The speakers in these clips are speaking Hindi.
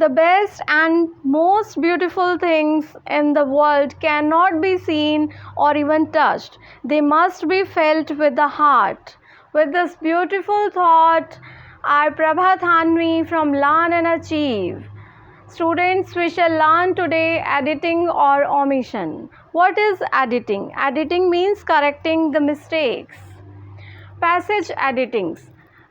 The best and most beautiful things in the world cannot be seen or even touched. They must be felt with the heart. With this beautiful thought, I, Prabha Thanvi from Learn and Achieve. Students, we shall learn today editing or omission. What is editing? Editing means correcting the mistakes. Passage editings.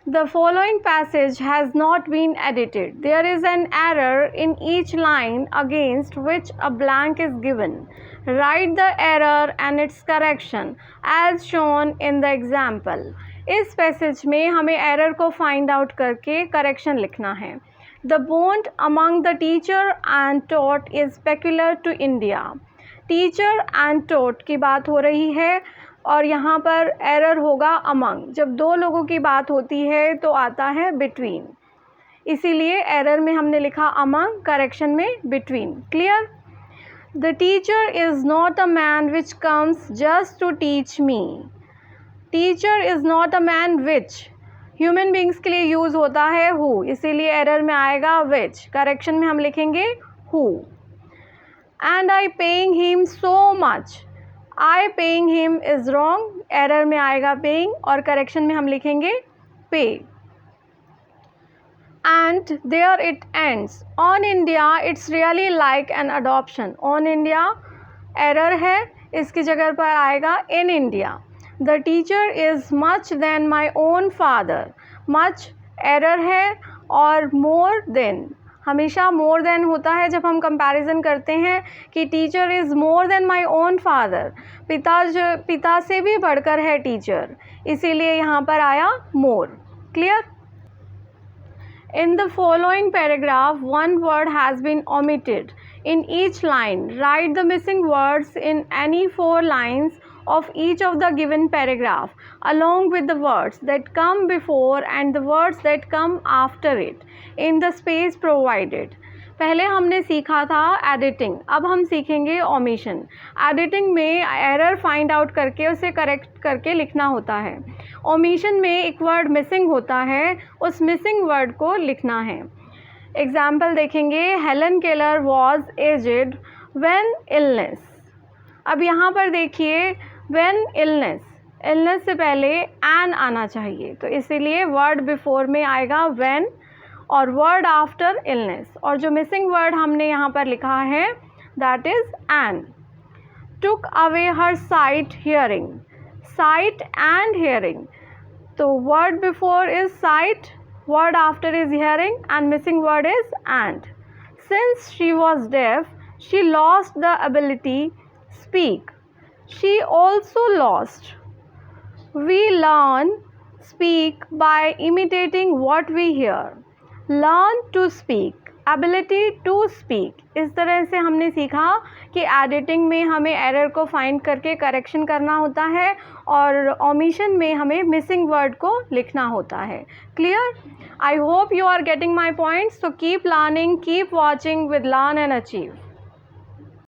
The following passage has not been edited. There is an error in each line against which a blank is given. Write the error and its correction as shown in the example. इस पैसेज में हमें एरर को फाइंड आउट करके करेक्शन लिखना है. The bond among the teacher and taught is peculiar to India. Teacher and taught की बात हो रही है और यहाँ पर एरर होगा अमंग. जब दो लोगों की बात होती है तो आता है बिटवीन, इसीलिए एरर में हमने लिखा अमंग, करेक्शन में between. Clear? The teacher is not a man which comes just to teach me. Teacher is not a man which human beings के लिए यूज़ होता है हु, इसीलिए एरर में आएगा विच. करेक्शन में हम लिखेंगे who. And I paying him so much. I paying him is wrong, error में आएगा पेइंग और करेक्शन में हम लिखेंगे pay. And there it ends. On India it's really like an adoption. On India error है, इसकी जगह पर आएगा in India. The teacher is much then my own father. Much error है और मोर देन, हमेशा मोर देन होता है जब हम कंपैरिजन करते हैं कि teacher is more than my own father. पिता से भी बढ़कर है टीचर, इसीलिए यहाँ पर आया मोर. Clear? In the following paragraph, one word has been omitted. In each line, write the missing words in any 4 lines of each of the given paragraph, along with the words that come before and the words that come after it, in the space provided. पहले हमने सीखा था एडिटिंग, अब हम सीखेंगे ओमिशन. एडिटिंग में एरर फाइंड आउट करके उसे करेक्ट करके लिखना होता है. ओमिशन में एक वर्ड मिसिंग होता है, उस मिसिंग वर्ड को लिखना है. एग्जाम्पल देखेंगे. Helen Keller was aged when illness. अब यहाँ पर देखिए व्हेन इलनेस, इलनेस से पहले एन आना चाहिए, तो इसीलिए वर्ड बिफोर में आएगा व्हेन और वर्ड आफ्टर इलनेस. और जो मिसिंग वर्ड हमने यहाँ पर लिखा है that is an. Took away her sight hearing. Sight and hearing, तो word before is sight, word after is hearing and missing word is and. Since she was deaf, she lost the ability speak. She also lost. We learn speak by imitating what we hear. Learn to speak, ability to speak. इस तरह से हमने सीखा कि एडिटिंग में हमें एरर को फाइंड करके करेक्शन करना होता है और ओमिशन में हमें मिसिंग वर्ड को लिखना होता है. Clear? I hope you are getting my points. So keep learning, keep watching with Learn and Achieve.